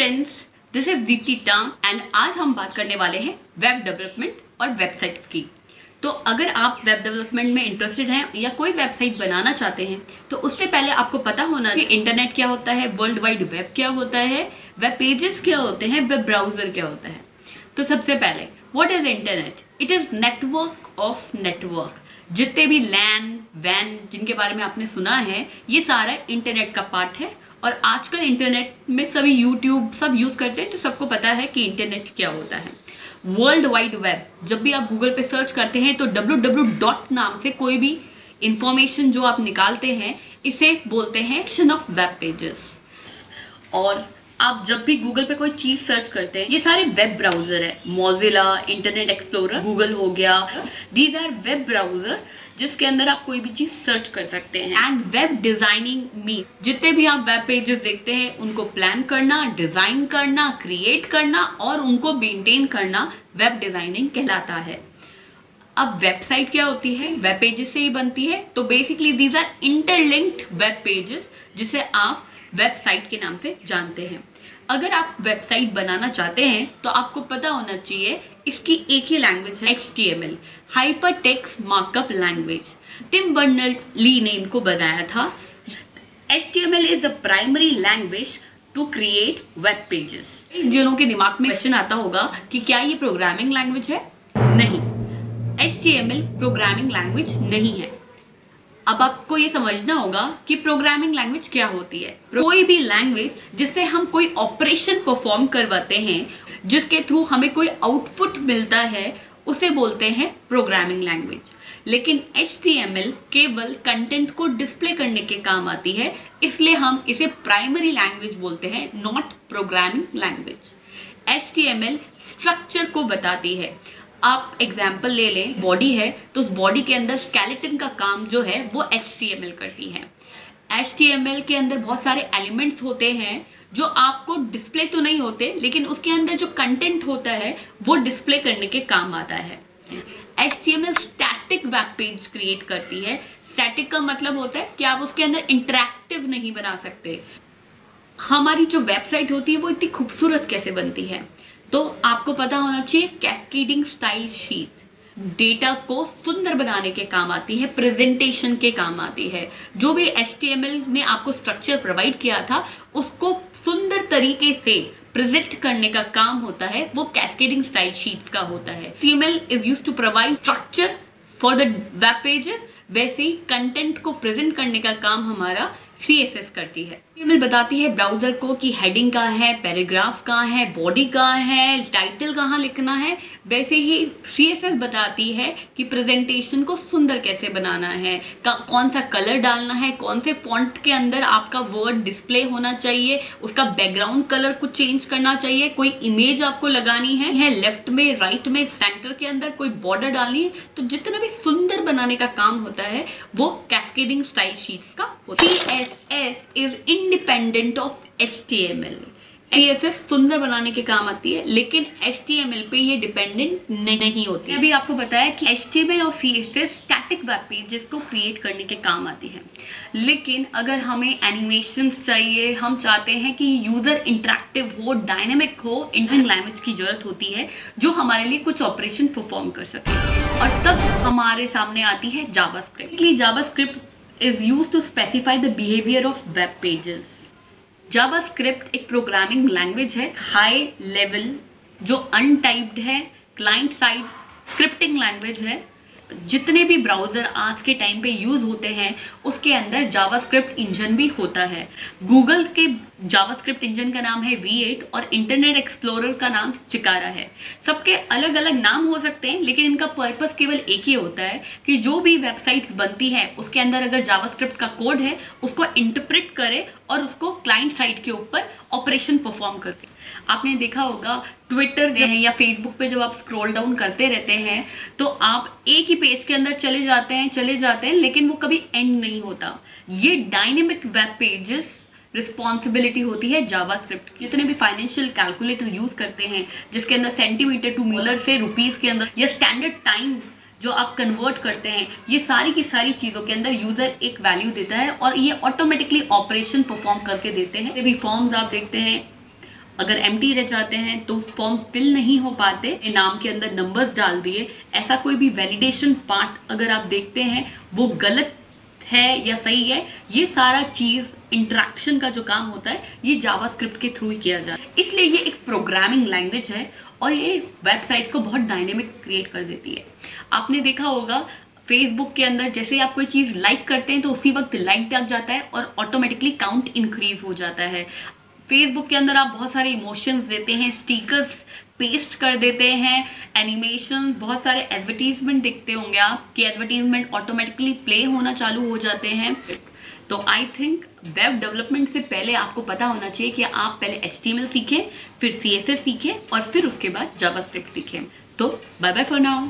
Friends, this is Deepti टांग and आज हम बात करने वाले हैं वेब डेवलपमेंट और वेबसाइट्स की। तो अगर आप वेब डेवलपमेंट में इंटरेस्टेड हैं या कोई वेबसाइट बनाना चाहते हैं तो उससे पहले आपको पता होना चाहिए इंटरनेट क्या होता है, वर्ल्ड वाइड वेब क्या होता है, वेब पेजेस क्या होते हैं, वेब ब्राउजर क्या होता है। तो सबसे पहले what is internet? It is network of network. जितने भी लैन वैन जिनके बारे में आपने सुना है ये सारा इंटरनेट का पार्ट है। और आजकल इंटरनेट में सभी यूट्यूब सब यूज करते हैं तो सबको पता है कि इंटरनेट क्या होता है। वर्ल्ड वाइड वेब, जब भी आप गूगल पे सर्च करते हैं तो www नाम से कोई भी इंफॉर्मेशन जो आप निकालते हैं इसे बोलते हैं कलेक्शन ऑफ वेब पेजेस। और आप जब भी गूगल पे कोई चीज सर्च करते हैं ये सारे वेब ब्राउजर है। मोजिला, इंटरनेट एक्सप्लोरर, गूगल हो गया, दीज आर वेब ब्राउजर जिसके अंदर आप कोई भी चीज सर्च कर सकते हैं। एंड वेब डिजाइनिंग मीन जितने भी आप वेब पेजेस देखते हैं उनको प्लान करना, डिजाइन करना, क्रिएट करना और उनको मेंटेन करना वेब डिजाइनिंग कहलाता है। अब वेबसाइट क्या होती है? वेब पेजेस से ही बनती है। तो basically these are interlinked web pages जिसे आप वेबसाइट के नाम से जानते हैं। अगर आप वेबसाइट बनाना चाहते हैं तो आपको पता होना चाहिए इसकी एक ही लैंग्वेज है, HTML, hypertext markup language. Tim Berners Lee ने इनको बनाया था। HTML is the primary language to create web pages. जिनों के दिमाग में क्वेश्चन आता होगा कि क्या ये प्रोग्रामिंग लैंग्वेज है? नहीं, HTML प्रोग्रामिंग लैंग्वेज नहीं है। अब आपको ये समझना होगा कि प्रोग्रामिंग लैंग्वेज क्या होती है। कोई भी लैंग्वेज जिससे हम कोई ऑपरेशन परफॉर्म करवाते हैं, जिसके थ्रू हमें कोई आउटपुट मिलता है, उसे बोलते हैं प्रोग्रामिंग लैंग्वेज। लेकिन HTML केवल कंटेंट को डिस्प्ले करने के काम आती है, इसलिए हम इसे प्राइमरी लैंग्वेज बोलते हैं, not programming language. HTML structure को बताती है। आप एग्जाम्पल ले लें, बॉडी है तो उस बॉडी के अंदर स्केलेटन का काम जो है वो HTML करती है। HTML के अंदर बहुत सारे एलिमेंट्स होते हैं जो आपको डिस्प्ले तो नहीं होते लेकिन उसके अंदर जो कंटेंट होता है वो डिस्प्ले करने के काम आता है। HTML static web page create करती है। स्टैटिक का मतलब होता है कि आप उसके अंदर इंटरैक्टिव नहीं बना सकते। हमारी जो वेबसाइट होती है वो इतनी खूबसूरत कैसे बनती है? तो आपको पता होना चाहिए कैस्केडिंग स्टाइल शीट डेटा को सुंदर बनाने के काम आती है, प्रेजेंटेशन के काम आती है। जो भी HTML ने आपको स्ट्रक्चर प्रोवाइड किया था उसको सुंदर तरीके से प्रेजेंट करने का काम होता है, वो कैस्केडिंग स्टाइल शीट्स का होता है। HTML is used to provide structure for the web pages, वैसे ही कंटेंट को प्रेजेंट करने का काम हमारा CSS करती है। HTML बताती है ब्राउजर को कि हेडिंग कहाँ है, पैराग्राफ कहाँ है, बॉडी कहाँ है, टाइटल कहाँ लिखना है। वैसे ही CSS बताती है कि प्रेजेंटेशन को सुंदर कैसे बनाना है, कौन सा कलर डालना है, कौन से फॉन्ट के अंदर आपका वर्ड डिस्प्ले होना चाहिए, उसका बैकग्राउंड कलर को चेंज करना चाहिए, कोई इमेज आपको लगानी है लेफ्ट में, राइट में, सेंटर के अंदर कोई बॉर्डर डालनी है। तो जितना भी सुंदर बनाने का काम होता है वो कैस्केडिंग स्टाइल शीट्स का होता है। CSS is independent of HTML। CSS सुंदर बनाने के काम आती है लेकिन HTML पे ये डिपेंडेंट नहीं होती। अभी आपको बताया कि HTML और CSS स्टैटिक वेब पेजेस को क्रिएट करने के काम आती है। लेकिन अगर हमें एनिमेशंस चाहिए, हम चाहते हैं कि यूजर इंटरेक्टिव हो, डायनेमिक हो, इंटरलिंक लैंग्वेज की जरूरत होती है जो हमारे लिए कुछ ऑपरेशन परफॉर्म कर सके। और तब हमारे सामने आती है JavaScript. JavaScript is used to specify the behavior of web pages। JavaScript एक प्रोग्रामिंग लैंग्वेज है, हाई लेवल जो अनटाइप्ड है, क्लाइंट साइड स्क्रिप्टिंग लैंग्वेज है। जितने भी ब्राउज़र आज के टाइम पे यूज़ होते हैं उसके अंदर जावास्क्रिप्ट इंजन भी होता है। गूगल के जावास्क्रिप्ट इंजन का नाम है V8 और इंटरनेट एक्सप्लोरर का नाम चिकारा है। सबके अलग अलग नाम हो सकते हैं लेकिन इनका पर्पस केवल एक ही होता है कि जो भी वेबसाइट्स बनती है उसके अंदर अगर जावास्क्रिप्ट का कोड है उसको इंटरप्रेट करे और उसको क्लाइंट साइड के ऊपर ऑपरेशन परफॉर्म करके। आपने देखा होगा ट्विटर जो है या फेसबुक पे जब आप स्क्रॉल डाउन करते रहते हैं तो आप एक ही पेज के अंदर चले जाते हैं लेकिन वो कभी एंड नहीं होता। ये डायनेमिक वेब पेजेस रिस्पॉन्सिबिलिटी होती है जावास्क्रिप्ट। जितने भी फाइनेंशियल कैलकुलेटर यूज करते हैं जिसके अंदर सेंटीमीटर टू मीटर से रुपीस के अंदर या स्टैंडर्ड टाइम जो आप कन्वर्ट करते हैं, ये सारी की सारी चीज़ों के अंदर यूज़र एक वैल्यू देता है और ये ऑटोमेटिकली ऑपरेशन परफॉर्म करके देते हैं। भी फॉर्म्स आप देखते हैं अगर एम्प्टी रह जाते हैं तो फॉर्म फिल नहीं हो पाते, नाम के अंदर नंबर्स डाल दिए, ऐसा कोई भी वैलिडेशन पार्ट अगर आप देखते हैं वो गलत है या सही है, ये सारा चीज इंटरेक्शन का जो काम होता है ये जावास्क्रिप्ट के थ्रू ही किया जाता है। इसलिए ये एक प्रोग्रामिंग लैंग्वेज है और ये वेबसाइट्स को बहुत डायनेमिक क्रिएट कर देती है। आपने देखा होगा फेसबुक के अंदर जैसे आप कोई चीज़ लाइक करते हैं तो उसी वक्त लाइक लग जाता है और ऑटोमेटिकली काउंट इंक्रीज हो जाता है। फेसबुक के अंदर आप बहुत सारे इमोशंस देते हैं, स्टिकर्स पेस्ट कर देते हैं, एनिमेशन, बहुत सारे एडवर्टीजमेंट देखते होंगे आप कि एडवर्टीजमेंट ऑटोमेटिकली प्ले होना चालू हो जाते हैं। तो आई थिंक वेब डेवलपमेंट से पहले आपको पता होना चाहिए कि आप पहले HTML सीखें, फिर CSS सीखें और फिर उसके बाद जावास्क्रिप्ट सीखें। तो बाय बाय फॉर नाउ।